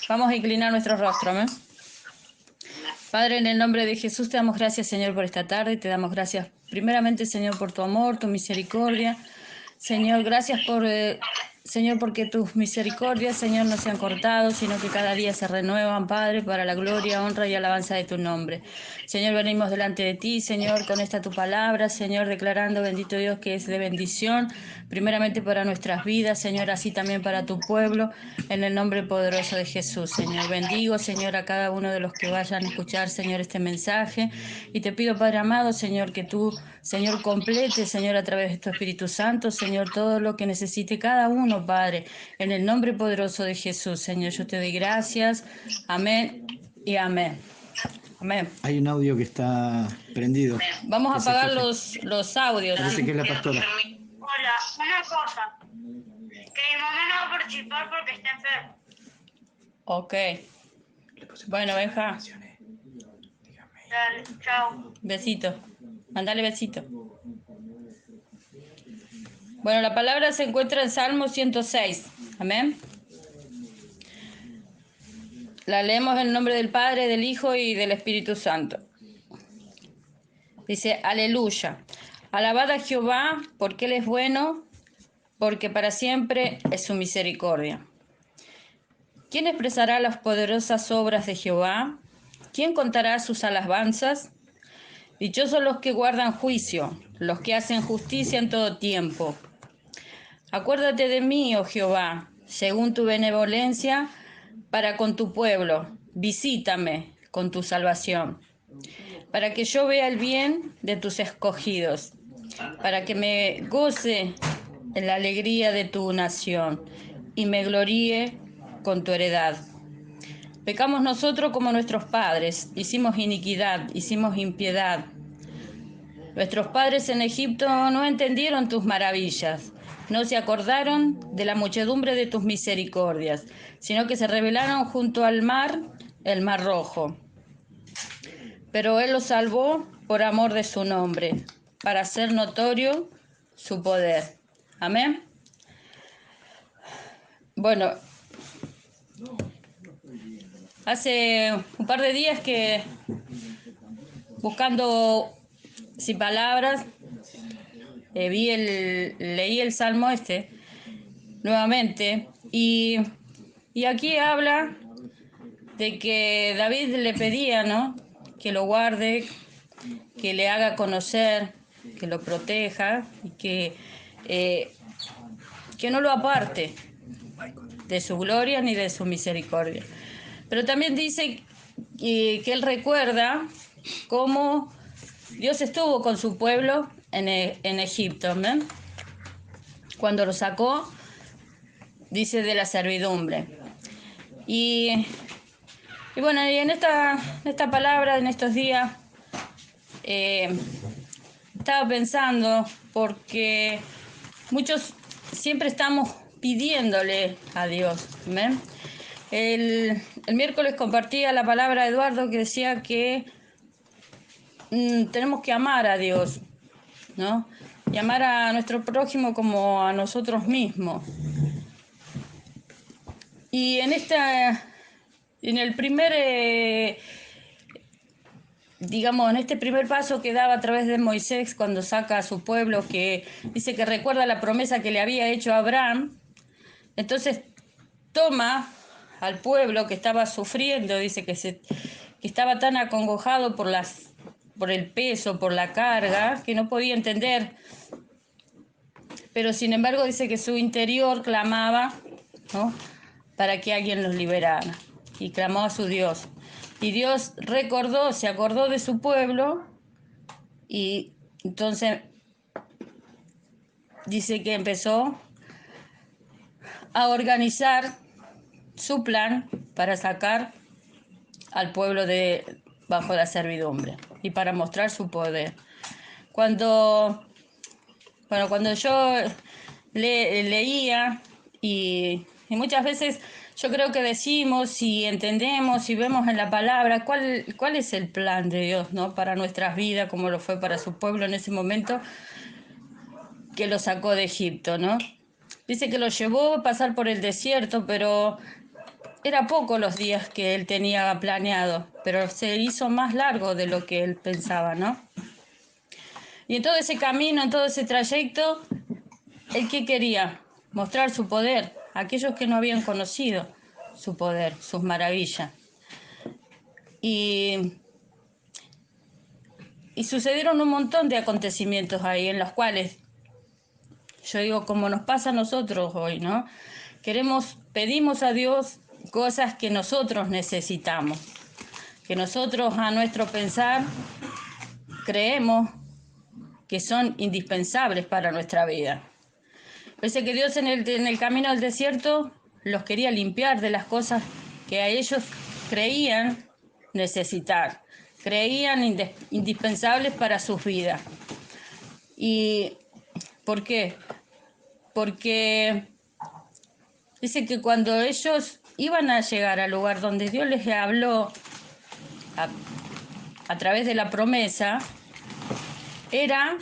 Vamos a inclinar nuestro rostro, amén. Padre, en el nombre de Jesús te damos gracias, Señor, por esta tarde. Te damos gracias primeramente, Señor, por tu amor, tu misericordia. Señor, gracias Señor, porque tus misericordias, Señor, no se han cortado, sino que cada día se renuevan, Padre, para la gloria, honra y alabanza de tu nombre. Señor, venimos delante de ti, Señor, con esta tu palabra, Señor, declarando, bendito Dios, que es de bendición, primeramente para nuestras vidas, Señor, así también para tu pueblo, en el nombre poderoso de Jesús, Señor. Bendigo, Señor, a cada uno de los que vayan a escuchar, Señor, este mensaje, y te pido, Padre amado, Señor, que tú, Señor, complete, Señor, a través de tu Espíritu Santo, Señor, todo lo que necesite cada uno, Padre, en el nombre poderoso de Jesús, Señor. Yo te doy gracias. Amén y amén. Amén. Hay un audio que está prendido. Vamos a apagar los audios. Parece que es la pastora. Hola, una cosa. Que mi mamá no va a participar porque está enferma. Ok. Bueno, Benja. Dale, chao. Besito. Mandale besito. Bueno, la palabra se encuentra en Salmo 106. Amén. La leemos en el nombre del Padre, del Hijo y del Espíritu Santo. Dice, aleluya. Alabad a Jehová, porque Él es bueno, porque para siempre es su misericordia. ¿Quién expresará las poderosas obras de Jehová? ¿Quién contará sus alabanzas? Dichosos los que guardan juicio, los que hacen justicia en todo tiempo. Acuérdate de mí, oh Jehová, según tu benevolencia, para con tu pueblo. Visítame con tu salvación, para que yo vea el bien de tus escogidos, para que me goce en la alegría de tu nación y me gloríe con tu heredad. Pecamos nosotros como nuestros padres, hicimos iniquidad, hicimos impiedad. Nuestros padres en Egipto no entendieron tus maravillas, no se acordaron de la muchedumbre de tus misericordias, sino que se rebelaron junto al mar, el mar rojo. Pero Él los salvó por amor de su nombre, para hacer notorio su poder. Amén. Bueno, hace un par de días que buscando sin palabras, leí el Salmo nuevamente y aquí habla de que David le pedía, ¿no?, que lo guarde, que le haga conocer, que lo proteja y que no lo aparte de su gloria ni de su misericordia. Pero también dice que él recuerda cómo Dios estuvo con su pueblo en Egipto, ¿no?, cuando lo sacó, dice, de la servidumbre. Y bueno, y en esta palabra, en estos días, estaba pensando, porque muchos siempre estamos pidiéndole a Dios. ¿Ven? El miércoles compartía la palabra de Eduardo que decía que tenemos que amar a Dios, ¿no? Y amar a nuestro prójimo como a nosotros mismos. Y en el primer, digamos, en este primer paso que daba a través de Moisés cuando saca a su pueblo, que dice que recuerda la promesa que le había hecho a Abraham, entonces toma al pueblo que estaba sufriendo, dice que estaba tan acongojado por el peso, por la carga, que no podía entender, pero sin embargo dice que su interior clamaba, ¿no?, para que alguien los liberara, y clamó a su Dios. Y Dios se acordó de su pueblo, y entonces dice que empezó a organizar su plan para sacar al pueblo bajo la servidumbre y para mostrar su poder. Cuando yo leía y muchas veces yo creo que decimos y entendemos y vemos en la palabra cuál es el plan de Dios, ¿no?, para nuestras vidas, como lo fue para su pueblo en ese momento que lo sacó de Egipto, ¿no? Dice que lo llevó a pasar por el desierto, pero era poco los días que él tenía planeado, pero se hizo más largo de lo que él pensaba, ¿no? Y en todo ese camino, en todo ese trayecto, ¿él qué quería? Mostrar su poder a aquellos que no habían conocido su poder, sus maravillas. Y sucedieron un montón de acontecimientos ahí en los cuales, yo digo, como nos pasa a nosotros hoy, ¿no? Pedimos a Dios cosas que nosotros necesitamos, que nosotros a nuestro pensar creemos que son indispensables para nuestra vida. Parece que Dios en el camino al desierto los quería limpiar de las cosas que a ellos creían necesitar, creían indispensables para sus vidas. ¿Y por qué? Porque dice que cuando ellos iban a llegar al lugar donde Dios les habló a través de la promesa, era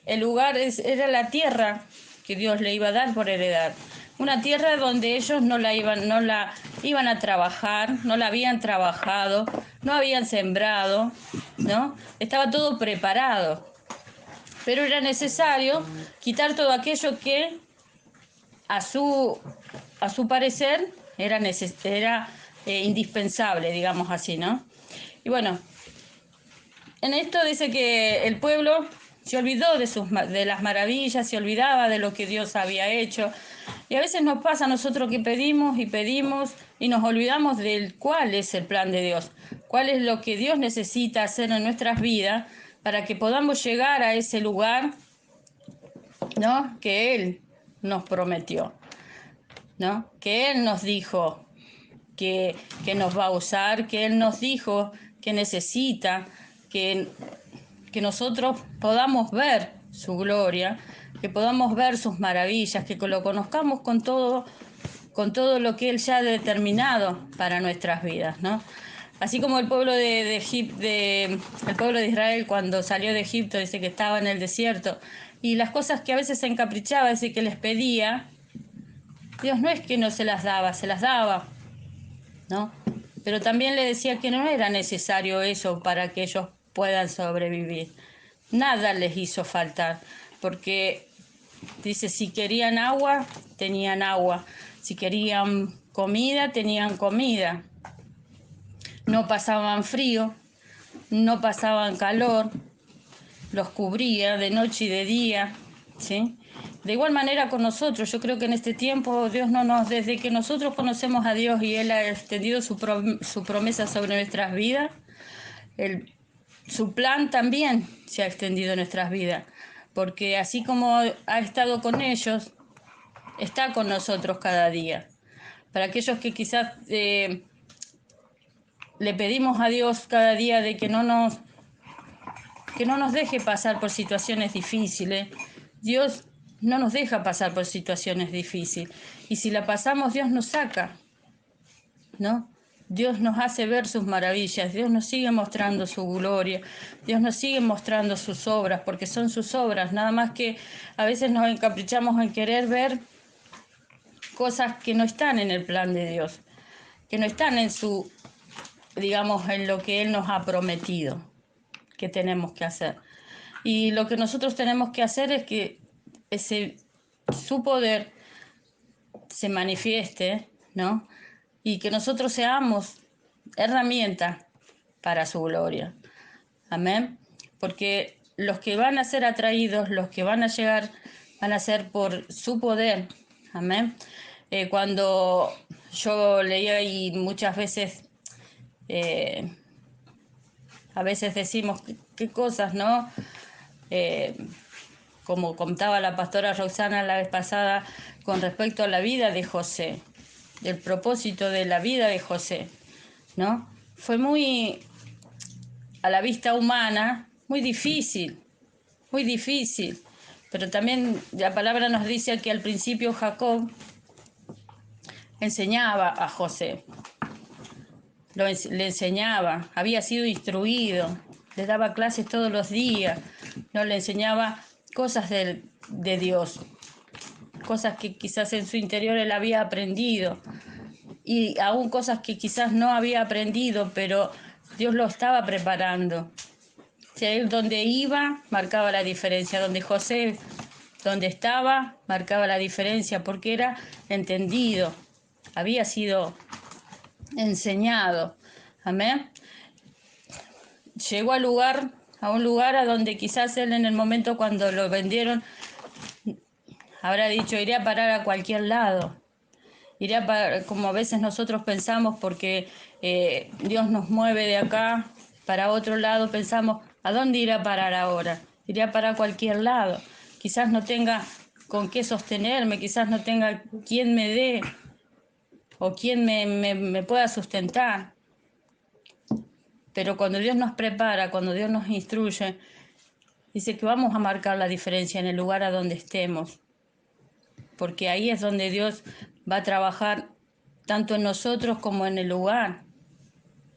el lugar, era la tierra que Dios le iba a dar por heredad. Una tierra donde ellos no la iban a trabajar, no la habían trabajado, no habían sembrado, ¿no? Estaba todo preparado. Pero era necesario quitar todo aquello que a su parecer era indispensable, digamos así, ¿no? Y bueno, en esto dice que el pueblo se olvidó de las maravillas, se olvidaba de lo que Dios había hecho. Y a veces nos pasa a nosotros que pedimos y nos olvidamos del cuál es el plan de Dios, cuál es lo que Dios necesita hacer en nuestras vidas para que podamos llegar a ese lugar, ¿no?, que Él nos prometió, ¿no?, que Él nos dijo que nos va a usar, que Él nos dijo que necesita, que nosotros podamos ver su gloria, que podamos ver sus maravillas, que lo conozcamos con todo lo que Él ya ha determinado para nuestras vidas, ¿no? Así como el pueblo el pueblo de Israel cuando salió de Egipto, dice que estaba en el desierto, y las cosas que a veces se encaprichaba, dice que les pedía, Dios no es que no se las daba, ¿no? Pero también le decía que no era necesario eso para que ellos puedan sobrevivir. Nada les hizo faltar, porque dice, si querían agua, tenían agua. Si querían comida, tenían comida. No pasaban frío, no pasaban calor, los cubría de noche y de día, ¿sí? De igual manera con nosotros, yo creo que en este tiempo Dios desde que nosotros conocemos a Dios y Él ha extendido su promesa sobre nuestras vidas, su plan también se ha extendido en nuestras vidas, porque así como ha estado con ellos, está con nosotros cada día. Para aquellos que quizás le pedimos a Dios cada día de que no nos deje pasar por situaciones difíciles, Dios no nos deja pasar por situaciones difíciles. Y si la pasamos, Dios nos saca, ¿no? Dios nos hace ver sus maravillas, Dios nos sigue mostrando su gloria, Dios nos sigue mostrando sus obras, porque son sus obras, nada más que a veces nos encaprichamos en querer ver cosas que no están en el plan de Dios, que no están en en lo que Él nos ha prometido que tenemos que hacer. Y lo que nosotros tenemos que hacer es que su poder se manifieste, ¿no? Y que nosotros seamos herramientas para su gloria. Amén. Porque los que van a ser atraídos, los que van a llegar, van a ser por su poder. Amén. Cuando yo leía y muchas veces, a veces decimos qué cosas, ¿no? Como contaba la pastora Roxana la vez pasada con respecto a la vida de José, del propósito de la vida de José, ¿no? Fue muy, a la vista humana, muy difícil, pero también la palabra nos dice que al principio Jacob enseñaba a José, le enseñaba, había sido instruido, le daba clases todos los días, no le enseñaba cosas de Dios, cosas que quizás en su interior él había aprendido, y aún cosas que quizás no había aprendido, pero Dios lo estaba preparando. Si él donde iba, marcaba la diferencia. Donde José, donde estaba, marcaba la diferencia, porque era entendido, había sido enseñado. Amén. Llegó a un lugar a donde quizás él en el momento cuando lo vendieron, habrá dicho, iré a parar a cualquier lado. Iré a parar, como a veces nosotros pensamos, porque Dios nos mueve de acá para otro lado, pensamos, ¿a dónde iré a parar ahora? Iré a parar a cualquier lado. Quizás no tenga con qué sostenerme, quizás no tenga quien me dé o quien me pueda sustentar. Pero cuando Dios nos prepara, cuando Dios nos instruye, dice que vamos a marcar la diferencia en el lugar a donde estemos. Porque ahí es donde Dios va a trabajar tanto en nosotros como en el lugar,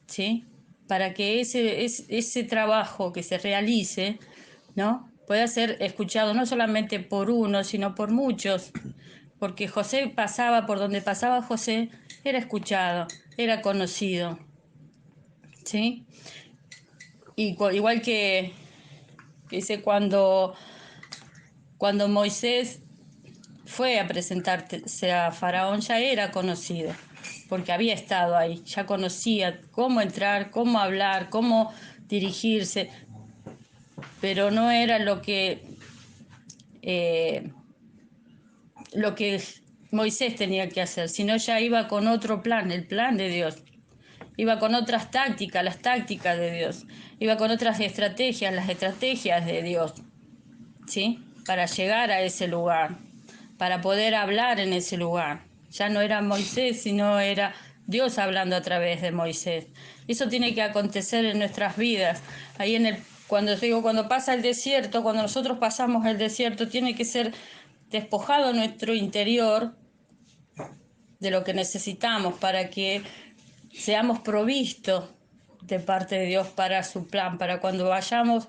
¿sí? Para que ese trabajo que se realice, ¿no?, pueda ser escuchado no solamente por uno, sino por muchos. Porque José pasaba, por donde pasaba José, era escuchado, era conocido, ¿sí? Y igual que dice cuando Moisés fue a presentarse a Faraón, ya era conocido, porque había estado ahí, ya conocía cómo entrar, cómo hablar, cómo dirigirse, pero no era lo que Moisés tenía que hacer, sino ya iba con otro plan, el plan de Dios. Iba con otras tácticas, las tácticas de Dios. Iba con otras estrategias, las estrategias de Dios, ¿sí? Para llegar a ese lugar, para poder hablar en ese lugar. Ya no era Moisés, sino era Dios hablando a través de Moisés. Eso tiene que acontecer en nuestras vidas. Ahí cuando pasa el desierto, cuando nosotros pasamos el desierto, tiene que ser despojado nuestro interior de lo que necesitamos para que seamos provistos de parte de Dios para su plan, para cuando vayamos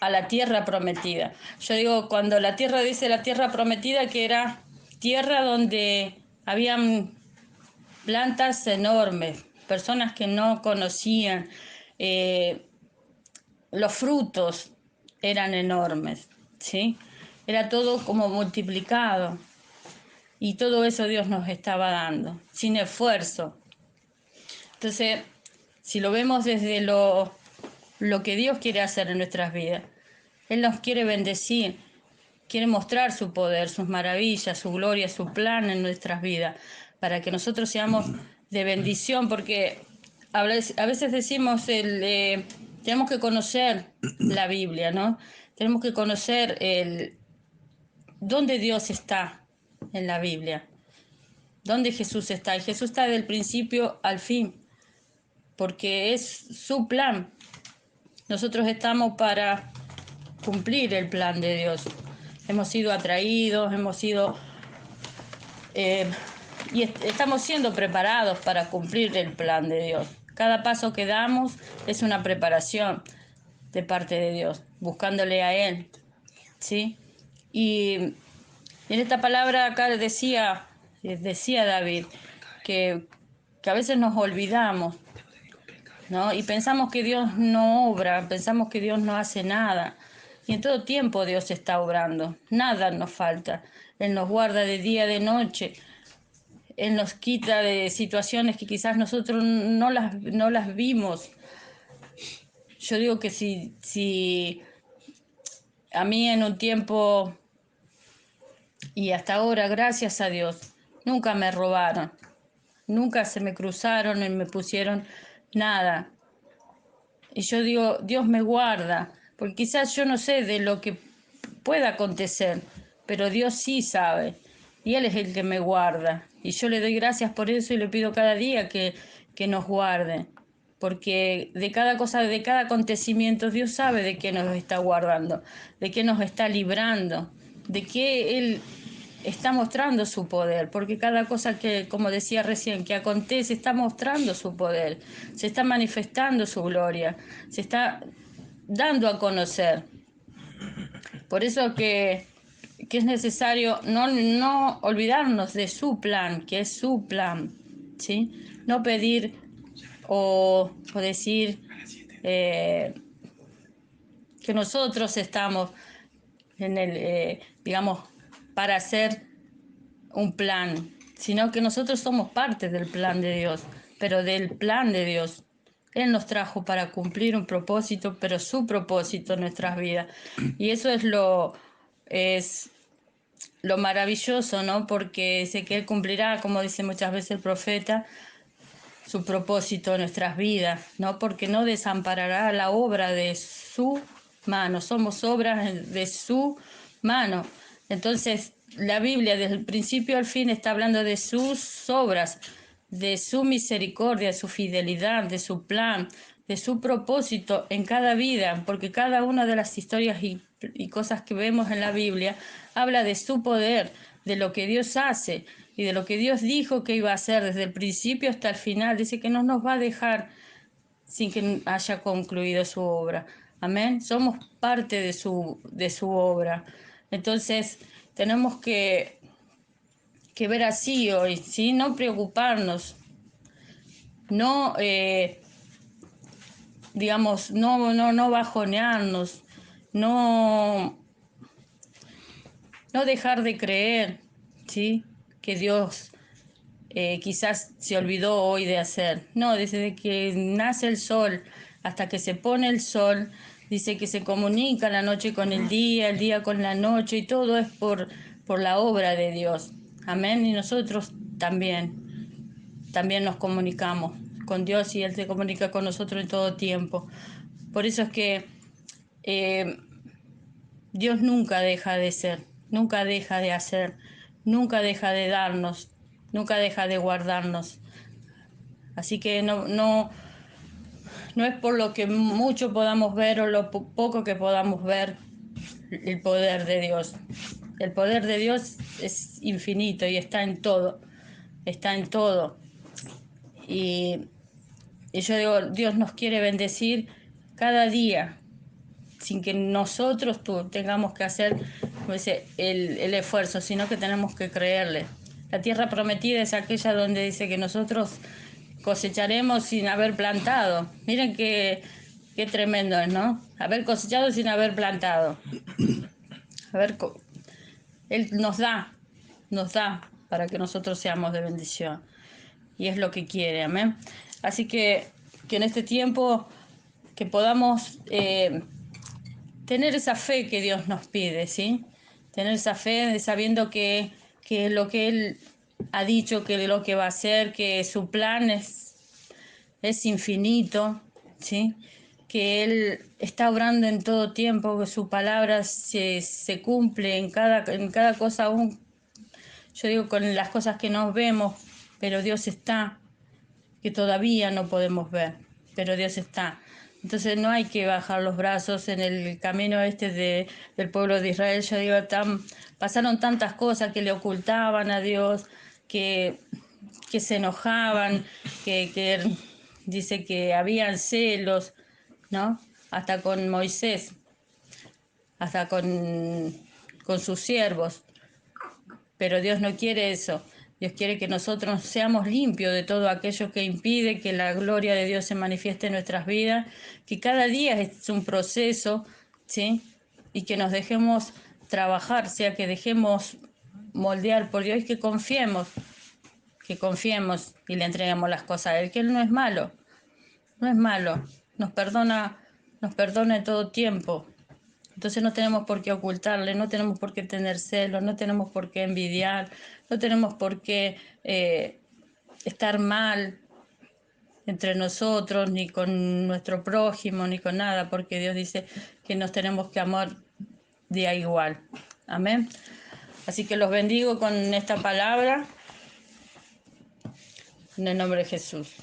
a la tierra prometida. Yo digo, cuando la tierra dice la tierra prometida, que era tierra donde habían plantas enormes, personas que no conocían, los frutos eran enormes, ¿sí? Era todo como multiplicado. Y todo eso Dios nos estaba dando, sin esfuerzo. Entonces, si lo vemos desde lo que Dios quiere hacer en nuestras vidas, Él nos quiere bendecir, quiere mostrar su poder, sus maravillas, su gloria, su plan en nuestras vidas, para que nosotros seamos de bendición, porque a veces decimos, tenemos que conocer la Biblia, ¿no? Tenemos que conocer dónde Dios está en la Biblia, dónde Jesús está. Y Jesús está del principio al fin, porque es su plan. Nosotros estamos para cumplir el plan de Dios. Hemos sido atraídos, y estamos siendo preparados para cumplir el plan de Dios. Cada paso que damos es una preparación de parte de Dios, buscándole a Él, ¿sí? Y en esta palabra acá decía David que a veces nos olvidamos, ¿no? Y pensamos que Dios no obra, pensamos que Dios no hace nada. Y en todo tiempo Dios está obrando, nada nos falta. Él nos guarda de día, de noche. Él nos quita de situaciones que quizás nosotros no las vimos. Yo digo que si a mí en un tiempo y hasta ahora, gracias a Dios, nunca me robaron, nunca se me cruzaron y me pusieron nada. Y yo digo, Dios me guarda, porque quizás yo no sé de lo que pueda acontecer, pero Dios sí sabe, y Él es el que me guarda. Y yo le doy gracias por eso y le pido cada día que nos guarde, porque de cada cosa, de cada acontecimiento, Dios sabe de qué nos está guardando, de qué nos está librando, de qué Él está mostrando su poder, porque cada cosa que, como decía recién, que acontece, está mostrando su poder, se está manifestando su gloria, se está dando a conocer. Por eso que es necesario no olvidarnos de su plan, que es su plan, ¿sí? No pedir o decir que nosotros estamos en digamos, para hacer un plan, sino que nosotros somos parte del plan de Dios, pero del plan de Dios. Él nos trajo para cumplir un propósito, pero su propósito en nuestras vidas. Y eso es lo maravilloso, ¿no? Porque sé que Él cumplirá, como dice muchas veces el profeta, su propósito en nuestras vidas, ¿no? Porque no desamparará la obra de su mano, somos obras de su mano. Entonces, la Biblia desde el principio al fin está hablando de sus obras, de su misericordia, de su fidelidad, de su plan, de su propósito en cada vida, porque cada una de las historias y cosas que vemos en la Biblia habla de su poder, de lo que Dios hace y de lo que Dios dijo que iba a hacer desde el principio hasta el final. Dice que no nos va a dejar sin que haya concluido su obra. Amén. Somos parte de su obra. Entonces, tenemos que ver así hoy, ¿sí? No preocuparnos, no, digamos, no bajonearnos, no dejar de creer, ¿sí? Que Dios quizás se olvidó hoy de hacer. No, desde que nace el sol hasta que se pone el sol, dice que se comunica la noche con el día con la noche, y todo es por la obra de Dios. Amén. Y nosotros también nos comunicamos con Dios y Él se comunica con nosotros en todo tiempo. Por eso es que Dios nunca deja de ser, nunca deja de hacer, nunca deja de darnos, nunca deja de guardarnos. Así que no es por lo que mucho podamos ver o lo poco que podamos ver el poder de Dios. El poder de Dios es infinito y está en todo, está en todo. Y yo digo, Dios nos quiere bendecir cada día, sin que nosotros tengamos que hacer, como dice, el esfuerzo, sino que tenemos que creerle. La tierra prometida es aquella donde dice que nosotros cosecharemos sin haber plantado. Miren qué tremendo es, ¿no? Haber cosechado sin haber plantado. Él nos da para que nosotros seamos de bendición. Y es lo que quiere, amén. Así que en este tiempo que podamos tener esa fe que Dios nos pide, ¿sí? Tener esa fe sabiendo que lo que Él ha dicho, que lo que va a hacer, que su plan es infinito, ¿sí? Que Él está obrando en todo tiempo, que su palabra se cumple en cada cosa, aún yo digo con las cosas que no vemos, pero Dios está, que todavía no podemos ver, pero Dios está. Entonces no hay que bajar los brazos en el camino del pueblo de Israel. Yo digo, pasaron tantas cosas que le ocultaban a Dios, que se enojaban, que dice que habían celos, ¿no? Hasta con Moisés, hasta con sus siervos. Pero Dios no quiere eso. Dios quiere que nosotros seamos limpios de todo aquello que impide que la gloria de Dios se manifieste en nuestras vidas, que cada día es un proceso, ¿sí? Y que nos dejemos trabajar, sea que dejemos moldear por Dios y que confiemos y le entreguemos las cosas a Él, que Él no es malo, nos perdona en todo tiempo. Entonces no tenemos por qué ocultarle, no tenemos por qué tener celos, no tenemos por qué envidiar, no tenemos por qué estar mal entre nosotros, ni con nuestro prójimo, ni con nada, porque Dios dice que nos tenemos que amar de a igual. Amén. Así que los bendigo con esta palabra, en el nombre de Jesús.